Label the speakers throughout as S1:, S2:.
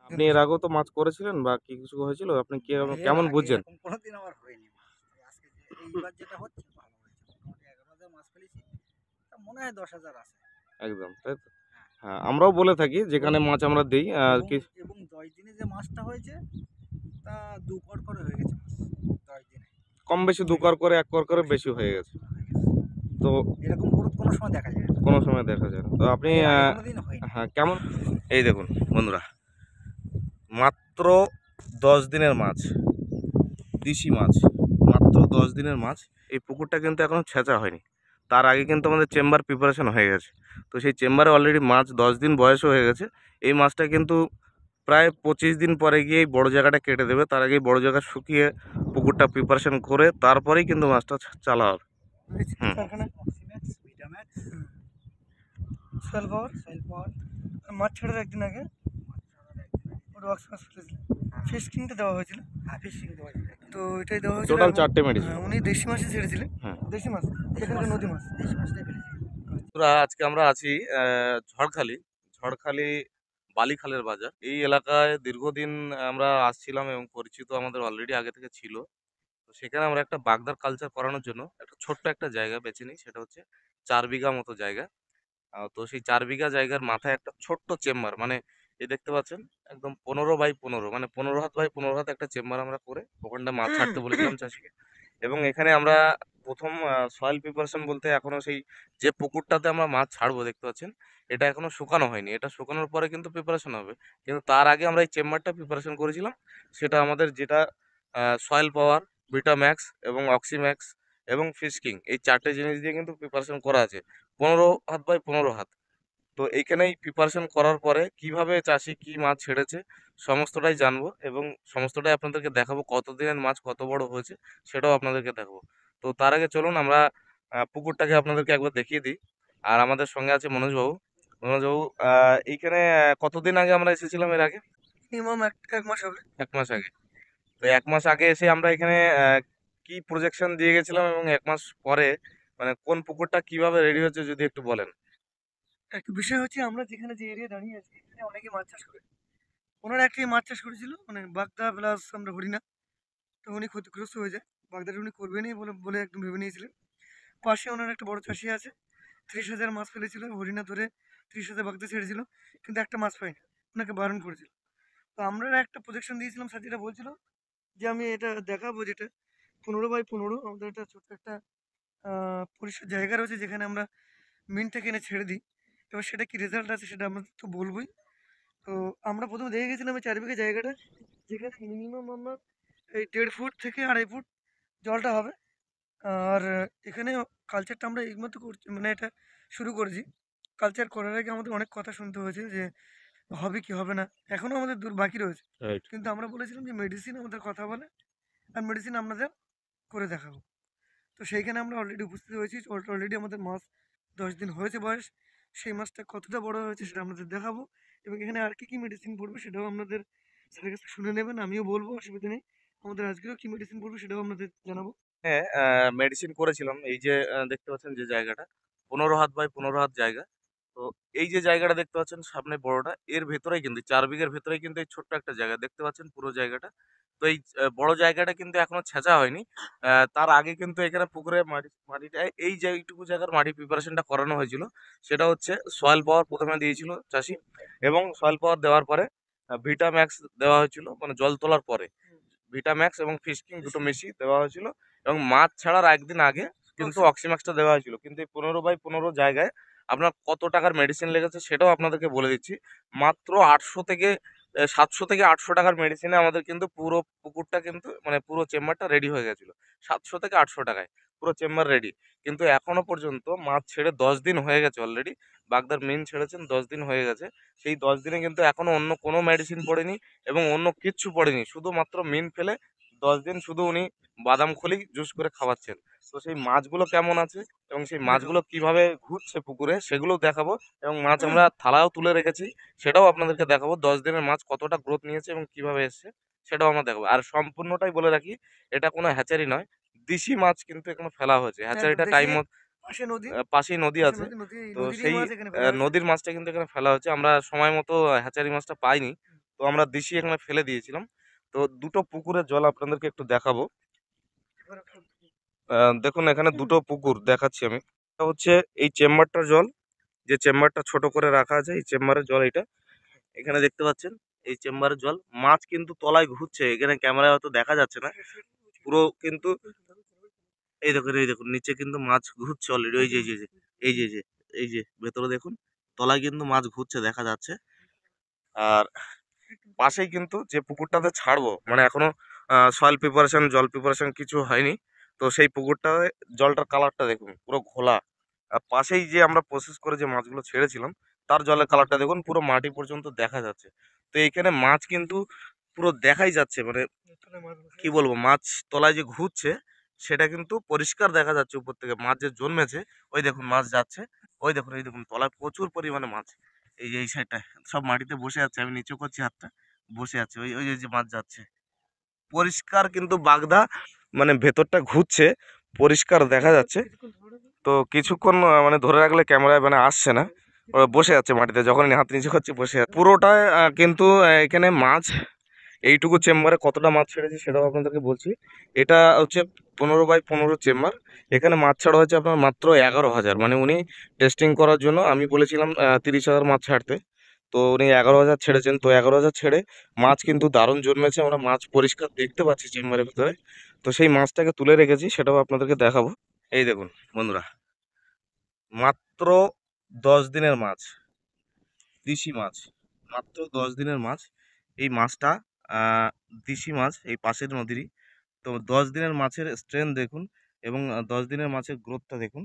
S1: আপনি এর আগেও তো মাছ করেছিলেন বা কি কিছু হয়েছিল? আপনি
S2: এর
S1: কেমন
S2: আগে
S1: বুঝছেন?
S2: এরকম কোনোদিন আমার হয়নি মাছ। আজকে এইবার যেটা হচ্ছে ভালো হয়েছে। মোটামুটি ১১,০০০ মাছ ফেলেছি। তা মনে হয় ১০,০০০ আছে।
S1: একদম, তাই তো?
S2: হ্যাঁ।
S1: হ্যাঁ, আমরাও বলে থাকি
S2: এবং
S1: যেখানে মাছ আমরা দেই
S2: এবং
S1: কি
S2: এবং ১০ দিনে যে মাছটা হয়েছে তা ২ কড় করে হয়ে গেছে মাছ ১০ দিনে।
S1: কম বেশি ২ কর করে ১ কর
S2: কম
S1: করে
S2: বেশি ২
S1: বেশি
S2: কড়
S1: হয়ে
S2: করে
S1: গেছে।
S2: হয়ে গেছে।
S1: তো
S2: এরকম গ্রোথ কোনো সময় দেখা যায় না।
S1: কোনো সময় দেখা যায় না। তো আপনি
S2: এর আগে কোনোদিন হয়নি।
S1: হ্যাঁ, কেমন এই দেখুন বন্ধুরা, মাত্র ১০ দিনের মাছ, দিশি মাছ, মাত্র ১০ দিনের মাছ। এই পুকুরটা কিন্তু এখনো ছেঁচা হয়নি। তার আগে কিন্তু আমাদের চেম্বার প্রিপারেশন হয়ে গেছে। তো সেই চেম্বারে অলরেডি মাছ ১০ দিন বয়সও হয়ে গেছে। এই মাছটা কিন্তু প্রায় ২৫ দিন পরে গিয়ে এই বড় জায়গাটা কেটে দেবে। তার আগেই বড় জায়গা শুকিয়ে পুকুরটা প্রিপারেশন করে তারপরেই কিন্তু মাছটা চালা হবে। হুম।
S2: কারখানা অক্সিম্যাক্স, ভিটাম্যাক্স, সোয়েল পাওয়ার, মাছ ছাড়ার একদিন আগে ওটা অক্সিম্যাক্স ফিশ কিনতে দেওয়া হয়েছিল। হ্যাঁ, ফিশ কিনতে দেওয়া হয়েছিল। তো এটাই দেওয়া হয়েছিল
S1: টোটাল
S2: এবং
S1: ৪টে মেডিসিন।
S2: উনি দেশি মাছই ছেড়েছিলেন।
S1: হ্যাঁ।
S2: দেশি মাছ, এখানকার নদী মাছ, দেশি মাছটাই ফেলেছি।
S1: বন্ধুরা, আজকে আমরা আছি ঝড়খালি, ঝড়খালি বালিখালের বাজার। এই এলাকায় দীর্ঘদিন আমরা আসছিলাম এবং পরিচিত আমাদের অলরেডি আগে থেকে ছিল। তো সেখানে আমরা একটা বাগদার কালচার করানোর জন্য একটা ছোট্ট একটা জায়গা বেছে নিই। সেটা হচ্ছে ৪ বিঘা মতো জায়গা। তো সেই ৪ বিঘা জায়গার মাথায় একটা ছোট্ট চেম্বার, মানে এই দেখতে পাচ্ছেন একদম ১৫/১৫, মানে ১৫ হাত বাই ১৫ হাত একটা চেম্বার আমরা করে ওখানটায় মাছ ছাড়তে বলেছিলাম চাষীকে। এবং এখানে আমরা ১ম সয়েল প্রিপারেশন বলতে এখনো সেই যে পুকুরটাতে আমরা মাছ ছাড়বো দেখতে পাচ্ছেন, এটা এখনো শুকানো হয়নি। এটা শুকানোর পরে কিন্তু প্রিপারেশন হবে। কিন্তু তার আগে আমরা এই চেম্বারটা প্রিপারেশন করেছিলাম। সেটা আমাদের যেটা সয়েল পাওয়ার, ভিটাম্যাক্স এবং অক্সিম্যাক্স এবং ফিশ কিং, এই ৪ টে জিনিস দিয়ে কিন্তু প্রিপারেশন করা আছে। ১৫ হাত বাই ১৫ হাত। তো এইখানেই প্রিপারেশন করার পরে কিভাবে চাষি কি মাছ ছেড়েছে সমস্তটাই জানবো এবং সমস্তটাই আপনাদেরকে দেখাবো। কতদিনের মাছ কত বড় হয়েছে সেটাও আপনাদেরকে দেখাবো। তো তার আগে চলুন আমরা পুকুরটাকে আপনাদেরকে একবার দেখিয়ে দিই। আর আমাদের সঙ্গে আছে মনোজবাবু। মনোজবাবু, এইখানে কতদিন আগে আমরা এসেছিলাম এর আগে?
S2: মিনিমাম এক মাস হবে।
S1: ১ মাস আগে। তো ১ মাস আগে এসে আমরা এখানে কি প্রজেকশন দিয়ে গেছিলাম এবং ১ মাস পরে মানে কোন পুকুরটা কিভাবে রেডি হচ্ছে যদি একটু বলেন?
S2: একটা বিষয় হচ্ছে আমরা যেখানে যে এরিয়া দাঁড়িয়ে আছি এখানে অনেকে মাছ চাষ করে। ওনারা একটি মাছ চাষ করেছিল মানে বাগদা প্লাস আমরা হরিণা। তো উনি ক্ষতিগ্রস্ত হয়ে যায়। বাগদাটা উনি করবেনই বলে বলে একদম ভেবে নিয়েছিলেন। পাশে ওনার একটা বড় চাষি আছে। ৩০,০০০ মাছ ফেলেছিল। হরিণা ধরে ৩০,০০০ বাগদা ছেড়েছিল। কিন্তু একটা মাছ পায়নি। ওনাকে বারণ করেছিল। তো আমরা একটা প্রজেকশন দিয়েছিলাম, স্যার যেটা বলছিল যে আমি এটা দেখাবো যেটা ১৫/১৫ আমাদের একটা ছোট্ট একটা পরিষ্কার জায়গা রয়েছে যেখানে আমরা মিনটা কিনে ছেড়ে দিই। এবার সেটা কি রেজাল্ট আছে সেটা আমাদের তো বলবোই। তো আমরা ১ম এ দেখে গেছিলাম এই ৪ বিঘা জায়গাটা যেখানে মিনিমাম আমরা এই ১.৫ ফুট থেকে ২.৫ ফুট জলটা হবে। আর এখানে কালচারটা আমরা এইমাত্র করছি মানে এটা শুরু করেছি। কালচার করার আগে আমাদের অনেক কথা শুনতে হয়েছে যে হবে কি হবে না। এখনও আমাদের দূর বাকি রয়েছে।
S1: রাইট।
S2: কিন্তু আমরা বলেছিলাম যে মেডিসিন আমাদের কথা বলে আর মেডিসিন আপনাদের করে দেখাবো। তো সেইখানে আমরা অলরেডি উপস্থিত হয়েছি। অলরেডি আমাদের মাছ ১০ দিন হয়েছে বয়স। সেই মাছটা কতটা বড় হয়েছে সেটা আপনাদের দেখাবো এবং এখানে আর কি মেডিসিন পড়বে সেটাও আপনাদের স্যারের কাছে শুনে নেবেন। আমিও বলবো, অসুবিধা নেই। আমাদের আজকেও কি মেডিসিন পড়বে সেটাও আপনাদের জানাবো।
S1: হ্যাঁ, মেডিসিন করেছিলাম। এই যে দেখতে পাচ্ছেন যে জায়গাটা ১৫ হাত বাই ১৫ হাত জায়গা। তো এই যে জায়গাটা দেখতে পাচ্ছেন সামনে বড়টা, এর ভেতরেই কিন্তু ৪ বিঘার ভেতরেই কিন্তু এই ছোট্ট একটা জায়গা দেখতে পাচ্ছেন পুরো জায়গাটা। তো এই বড় জায়গাটা কিন্তু এখনো ছেঁচা হয়নি। তার আগে কিন্তু এখানে পুকুরে মাটিটা এই যে এইটুকু জায়গার মাটি প্রিপারেশনটা করানো হয়েছিল। সেটা হচ্ছে সয়েল পাওয়ার ১ম এ দিয়েছিল চাষী এবং সয়েল পাওয়ার দেওয়ার পরে ভিটাম্যাক্স দেওয়া হয়েছিল মানে জল তোলার পরে। ভিটাম্যাক্স এবং ফিশকিং দুটো মিশিয়ে দেওয়া হয়েছিল এবং মাছ ছাড়ার একদিন আগে কিন্তু অক্সিম্যাক্সটা দেওয়া হয়েছিল। কিন্তু এই ১৫/১৫ জায়গায় আপনার কত টাকার মেডিসিন লেগেছে সেটাও আপনাদেরকে বলে দিচ্ছি। মাত্র ৮০০ থেকে ৭০০ থেকে ৮০০ টাকার মেডিসিনে আমাদের কিন্তু পুরো পুকুরটা কিন্তু মানে পুরো চেম্বারটা রেডি হয়ে গেছিল। ৭০০ থেকে ৮০০ টাকায় পুরো চেম্বার রেডি। কিন্তু এখনো পর্যন্ত মাছ ছেড়ে ১০ দিন হয়ে গেছে অলরেডি। বাগদার মিন ছেড়েছেন ১০ দিন হয়ে গেছে। সেই ১০ দিনে কিন্তু এখনো অন্য কোনো মেডিসিন পড়েনি এবং অন্য কিচ্ছু পড়েনি। শুধুমাত্র মিন ফেলে ১০ দিন শুধু উনি বাদাম খোলই জুস করে খাওয়াচ্ছেন। তো সেই মাছগুলো কেমন আছে এবং সেই
S2: দেখাবো।
S1: মাছগুলো কিভাবে ঘুরছে পুকুরে সেগুলোও দেখাবো এবং মাছ আমরা থালায়ও তুলে রেখেছি সেটাও আপনাদেরকে দেখাবো। ১০ দিনের মাছ কতটা গ্রোথ নিয়েছে এবং কিভাবে এসছে সেটাও আমরা দেখাবো। আর সম্পূর্ণটাই বলে রাখি, এটা কোনো হ্যাচারি নয়। দেশি মাছ কিন্তু এখানে ফেলা হয়েছে।
S2: একদম
S1: হ্যাচারিটা
S2: দেশি,
S1: টাইম মত
S2: পাশে নদী,
S1: পাশেই নদী
S2: পাশে
S1: আছে।
S2: নদী, নদী
S1: তো
S2: নদীরই
S1: সেই
S2: মাছ এখানে ফেলা হয়েছে।
S1: নদীর মাছটা কিন্তু এখানে ফেলা হয়েছে। আমরা সময় মতো হ্যাচারি মাছটা পাইনি। তো আমরা দিশি এখানে ফেলে দিয়েছিলাম। তো দুটো পুকুরের জল আপনাদেরকে একটু দেখাবো। দেখুন এখানে দুটো পুকুর দেখাচ্ছি আমি। এটা হচ্ছে এই চেম্বারটার জল, যে চেম্বারটা ছোট করে রাখা আছে, এই চেম্বারের জল এটা। এখানে দেখতে পাচ্ছেন এই চেম্বারের জল। মাছ কিন্তু তলায় ঘুরছে, এখানে ক্যামেরায় হয়তো দেখা যাচ্ছে না পুরো, কিন্তু এই দেখুন নিচে কিন্তু মাছ ঘুরছে অলরেডি। ওই যে এই যে এই যে এই যে এই যে ভেতরে দেখুন, তলায় কিন্তু মাছ ঘুরছে দেখা যাচ্ছে। আর পাশেই কিন্তু যে পুকুরটাতে ছাড়বো, মানে এখনো সয়েল প্রিপারেশন, জল প্রিপারেশন কিছু হয়নি। তো সেই পুকুরটায় জলটার কালারটা দেখুন পুরো ঘোলা। আর পাশেই যে আমরা প্রসেস করে যে মাছগুলো ছেড়েছিলাম তার জলের কালারটা দেখুন পুরো মাটি পর্যন্ত দেখা যাচ্ছে। তো এইখানে মাছ কিন্তু পুরো দেখাই যাচ্ছে, মানে কি বলবো, মাছ তলায় যে ঘুরছে সেটা কিন্তু পরিষ্কার দেখা যাচ্ছে উপর থেকে। মাছ যে জন্মেছে, ওই দেখুন মাছ যাচ্ছে, ওই দেখুন এই দেখুন তলায় প্রচুর পরিমাণে মাছ। এই যে এই সাইডটায় সব মাটিতে বসে আছে, আমি নিচু করছি হাতটা, বসে আছে ওই ওই যে মাছ যাচ্ছে পরিষ্কার, কিন্তু বাগদা মানে ভেতরটা ঘুরছে, পরিষ্কার দেখা যাচ্ছে। তো কিছুক্ষণ মানে ধরে রাখলে ক্যামেরায় মানে আসছে না, ওরা বসে আছে মাটিতে, যখন হাত নিচে করছি বসে আছে পুরোটায়। কিন্তু এখানে মাছ এইটুকু চেম্বারে কতটা মাছ ছেড়েছে সেটাও আপনাদেরকে বলছি। এটা হচ্ছে 15x15 চেম্বার। এখানে মাছ ছাড়া হয়েছে আপনার মাত্র 11,000। মানে উনি টেস্টিং করার জন্য, আমি বলেছিলাম 30,000 মাছ ছাড়তে, তো উনি 11,000 ছেড়েছেন। তো 11,000 ছেড়ে মাছ কিন্তু দারুণ জন্মেছে, আমরা মাছ পরিষ্কার দেখতে পাচ্ছি চেম্বারের ভিতরে। তো সেই মাছটাকে তুলে রেখেছি, সেটাও আপনাদেরকে দেখাবো। এই দেখুন বন্ধুরা, মাত্র 10 দিনের মাছ, দেশি মাছ, মাত্র 10 দিনের মাছ। এই মাছটা আহ, দেশি মাছ, এই পাশের নদীরই। তো 10 দিনের মাছের স্ট্রেংথ দেখুন, এবং 10 দিনের মাছের গ্রোথটা দেখুন,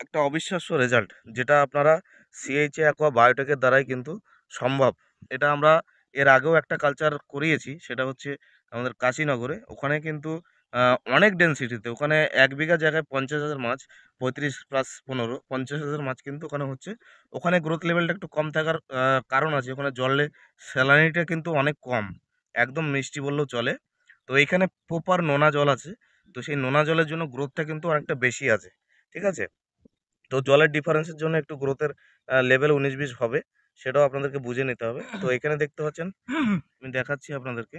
S1: একটা অবিশ্বাস্য রেজাল্ট, যেটা আপনারা সিএইচএ অ্যাকোয়া বায়োটেকের দ্বারাই কিন্তু সম্ভব। এটা আমরা এর আগেও একটা কালচার করিয়েছি, সেটা হচ্ছে আমাদের কাশীনগরে। ওখানে কিন্তু অনেক ডেনসিটিতে, ওখানে 1 বিঘা জায়গায় 50,000 মাছ, 35+15 50,000 মাছ কিন্তু ওখানে হচ্ছে। ওখানে গ্রোথ লেভেলটা একটু কম থাকার কারণ আছে, ওখানে জলে স্যালানিটা কিন্তু অনেক কম, একদম মিষ্টি বললেও চলে। তো এইখানে প্রপার নোনা জল আছে, তো সেই নোনা জলের জন্য গ্রোথটা কিন্তু অনেকটা বেশি আছে, ঠিক আছে। তো জলের ডিফারেন্সের জন্য একটু গ্রোথের লেভেল 19-20 হবে, সেটাও আপনাদেরকে বুঝে নিতে হবে। তো এখানে দেখতে পাচ্ছেন, আমি দেখাচ্ছি আপনাদেরকে,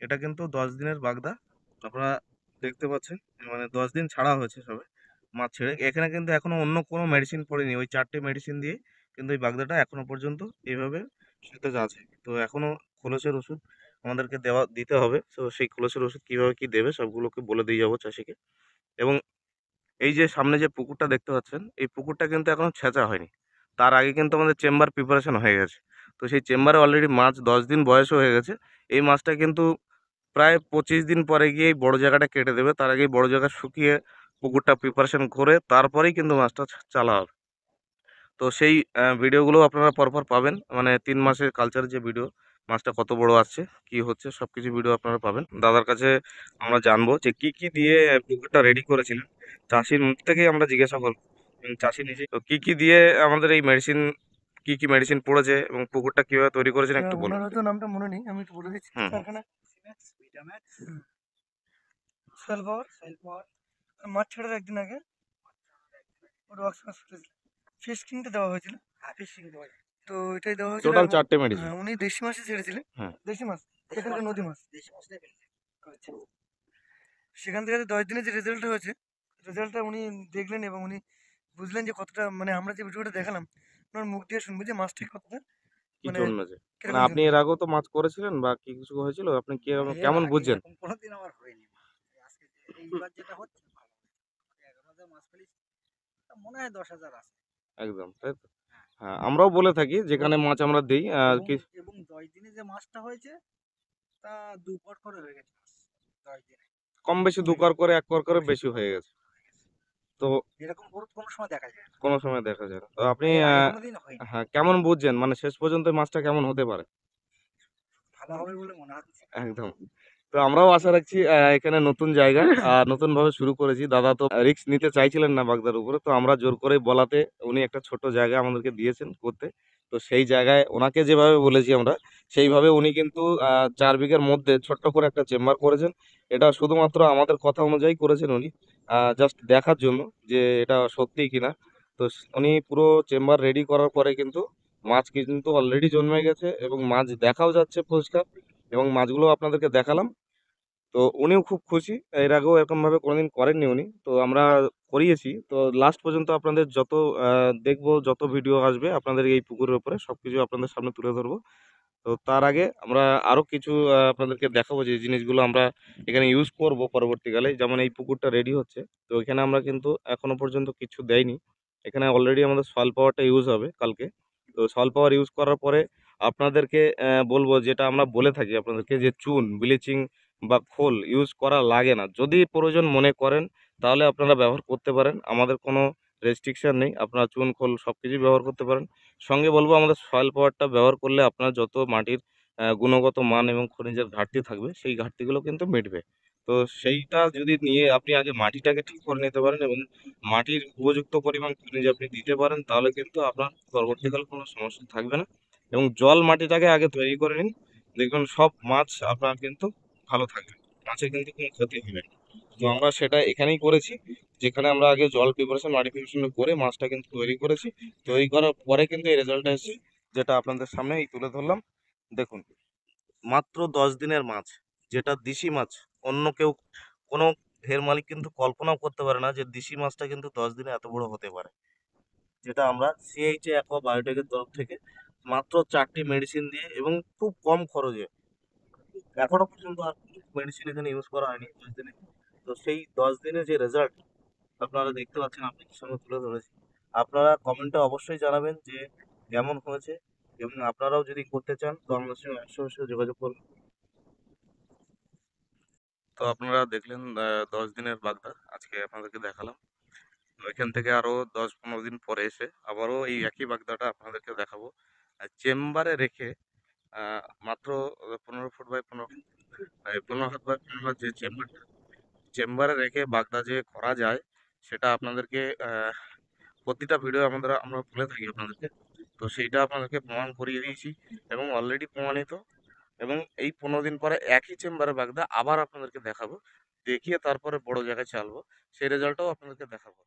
S1: এটা কিন্তু 10 দিনের বাগদা। আপনারা দেখতে পাচ্ছেন, মানে 10 দিন ছাড়া হয়েছে সবে মাছ ছেড়ে। এখানে কিন্তু এখনো অন্য কোনো মেডিসিন পড়েনি, ওই 4টে মেডিসিন দিয়ে কিন্তু এই বাগদাটা এখনো পর্যন্ত এইভাবে সতেজ আছে। তো এখনো খোলসের ওষুধ আমাদেরকে দিতে হবে। তো সেই খোলসের ওষুধ কিভাবে কি দেবে সবগুলোকে বলে দিয়ে যাবো চাষিকে। এবং এই যে সামনে যে পুকুরটা দেখতে পাচ্ছেন, এই পুকুরটা কিন্তু এখনো ছেঁচা হয়নি। তার আগে কিন্তু আমাদের চেম্বার প্রিপারেশন হয়ে গেছে। তো সেই চেম্বারে অলরেডি মাছ 10 দিন বয়সও হয়ে গেছে। এই মাছটা কিন্তু প্রায় 25 দিন পরে গিয়ে এই বড় জায়গাটা কেটে দেবে। তার আগেই বড় জায়গা শুকিয়ে পুকুরটা প্রিপারেশন করে তারপরেই কিন্তু মাছটা চালা হবে। তো সেই ভিডিওগুলো আপনারা পরপর পাবেন, মানে 3 মাসের কালচার যে ভিডিও, মাছটা কত বড় আসছে, কি হচ্ছে, সবকিছু ভিডিও আপনারা পাবেন। দাদার কাছে আমরা জানবো যে কি কি দিয়ে পুকুরটা রেডি করেছিলেন, চাষির মুখ থেকেই আমরা জিজ্ঞাসা করবো। চাষি নিজে তো কি কি দিয়ে আমাদের এই মেডিসিন, কি কি মেডিসিন পড়েছে এবং পুকুরটা কিভাবে তৈরি করেছেন একটু বলুন।
S2: ওনার হয়তো নামটা মনে নেই, আমি একটু বলে দিচ্ছি।
S1: হুম।
S2: কারখানা সালফার মাছ ছাড়ার একদিন আগে ওটা ওয়াক্স ফিশ কিনতে দেওয়া হয়েছিল। তো এটাই দেওয়া হয়েছিল
S1: টোটাল
S2: এবং
S1: 4টে মেডিসিন।
S2: উনি দেশি মাছই ছেড়েছিলেন।
S1: হ্যাঁ।
S2: দেশি মাছ, এখানকার নদী মাছ। সেখান থেকে যে 10 দিনের যে রেজাল্টটা হয়েছে, রেজাল্টটা উনি দেখলেন এবং উনি বুঝলেন যে কতটা, মানে আমরা যে ভিডিওটা দেখালাম ওনার মুখ দিয়ে শুনবো যে মাছটা কতটা
S1: কি
S2: মানে
S1: জন্মেছে, মানে
S2: কিরকম
S1: আপনি এর
S2: জন্মেছে।
S1: আগেও তো মাছ করেছিলেন বা কি কিছু হয়েছিল, আপনি কি কেমন বুঝছেন? একদম তাই তো। হ্যাঁ, আমরাও বলে থাকি যেখানে মাছ আমরা দিই কি কম বেশি 2 কর করে 1 কর করে বেশি হয়ে গেছে। তো কোনো সময় দেখা যায় না। তো আপনি হ্যাঁ, কেমন বুঝছেন, মানে শেষ পর্যন্ত মাছটা কেমন হতে পারে? একদম। তো আমরাও আশা রাখছি এখানে নতুন জায়গা নতুন ভাবে শুরু করেছি। দাদা তো রিস্ক নিতে চাইছিলেন না বাগদার উপরে, তো আমরা জোর করে বলাতে উনি একটা ছোট জায়গা আমাদেরকে দিয়েছেন করতে। তো সেই জায়গায় ওনাকে যেভাবে বলেছি আমরা, সেইভাবে উনি কিন্তু 4 বিঘার মধ্যে ছোট্ট করে একটা চেম্বার করেছেন। এটা শুধুমাত্র আমাদের কথা অনুযায়ী করেছেন উনি, জাস্ট দেখার জন্য যে এটা সত্যি কিনা। তো উনি পুরো চেম্বার রেডি করার পরে কিন্তু মাছ কিন্তু অলরেডি জন্মে গেছে এবং মাছ দেখাও যাচ্ছে পরিষ্কার, এবং মাছগুলো আপনাদেরকে দেখালাম। তো উনিও খুব খুশি, এর আগেও এরকম ভাবে কোনোদিন করেননি উনি, তো আমরা করিয়েছি। তো লাস্ট পর্যন্ত আপনাদের যত দেখবো, যত ভিডিও আসবে আপনাদের এই পুকুরের উপরে সবকিছু আপনাদের সামনে তুলে ধরবো। তো তার আগে আমরা আরো কিছু আপনাদেরকে দেখাবো যে জিনিসগুলো আমরা এখানে ইউজ করব পরবর্তীকালে। যেমন এই পুকুরটা রেডি হচ্ছে, তো এখানে আমরা কিন্তু এখনো পর্যন্ত কিছু দেয়নি। এখানে অলরেডি আমাদের সয়েল পাওয়ারটা ইউজ হবে কালকে। তো সয়েল পাওয়ার ইউজ করার পরে আপনাদেরকে বলবো, যেটা আমরা বলে থাকি আপনাদেরকে, যে চুন, ব্লিচিং বা খোল ইউজ করা লাগে না। যদি প্রয়োজন মনে করেন তাহলে আপনারা ব্যবহার করতে পারেন, আমাদের কোনো রেস্ট্রিকশন নেই, আপনারা চুন, খোল সব কিছুই ব্যবহার করতে পারেন। সঙ্গে বলবো, আমাদের সয়েল পাওয়ারটা ব্যবহার করলে আপনার যত মাটির গুণগত মান এবং খনিজের ঘাটতি থাকবে সেই ঘাটতিগুলো কিন্তু মিটবে। তো সেইটা যদি নিয়ে আপনি আগে মাটিটাকে ঠিক করে নিতে পারেন এবং মাটির উপযুক্ত পরিমাণ খনিজ আপনি দিতে পারেন, তাহলে কিন্তু আপনার পরবর্তীকালে কোনো সমস্যা থাকবে না। এবং জল মাটিটাকে আগে তৈরি করে নিন, দেখবেন সব মাছ আপনার কিন্তু ভালো থাকবে, মাছের কিন্তু কোনো ক্ষতি হবে না। তো আমরা সেটা এখানেই করেছি, যেখানে আমরা আগে জল প্রিপারেশন, মাটি প্রিপারেশন করে মাছটা কিন্তু তৈরি করেছি। তৈরি করার পরে কিন্তু এই রেজাল্টটা এসেছে, যেটা আপনাদের সামনে এই তুলে ধরলাম। দেখুন, মাত্র 10 দিনের মাছ, যেটা দেশি মাছ। অন্য কেউ, কোনো ঘের মালিক কিন্তু কল্পনাও করতে পারে না যে দেশি মাছটা কিন্তু 10 দিনে এত বড় হতে পারে। যেটা আমরা সিএইচএ অ্যাকোয়া বায়োটেকের তরফ থেকে মাত্র 4টি মেডিসিন দিয়ে এবং খুব কম খরচে, এখনো পর্যন্ত আর মেডিসিন এখানে ইউজ করা হয়নি 10 দিনে। তো সেই 10 দিনে যে রেজাল্ট আপনারা দেখতে পাচ্ছেন, আপনাদের সামনে তুলে ধরেছি। আপনারা কমেন্টে অবশ্যই জানাবেন যে কেমন হয়েছে, এবং আপনারাও যদি করতে চান তো আমাদের সঙ্গে অবশ্যই অবশ্যই যোগাযোগ করুন। তো আপনারা দেখলেন 10 দিনের বাগদা আজকে আপনাদেরকে দেখালাম। তো এখান থেকে আরো 10-15 দিন পরে এসে আবারও এই একই বাগদাটা আপনাদেরকে দেখাবো, চেম্বারে রেখে। মাত্র 15 ফুট বাই 15 ফুট, 15 হাত বাই 15 হাত যে চেম্বারটা, চেম্বারে রেখে বাগদা যে করা যায়, সেটা আপনাদেরকে প্রতিটা ভিডিও আমরা বলে থাকি আপনাদেরকে। তো সেইটা আপনাদেরকে প্রমাণ করিয়ে দিয়েছি এবং অলরেডি প্রমাণিত। এবং এই 15 দিন পরে একই চেম্বারে বাগদা আবার আপনাদেরকে দেখাবো, দেখিয়ে তারপরে বড় জায়গায় চালবো, সেই রেজাল্টটাও আপনাদেরকে দেখাবো।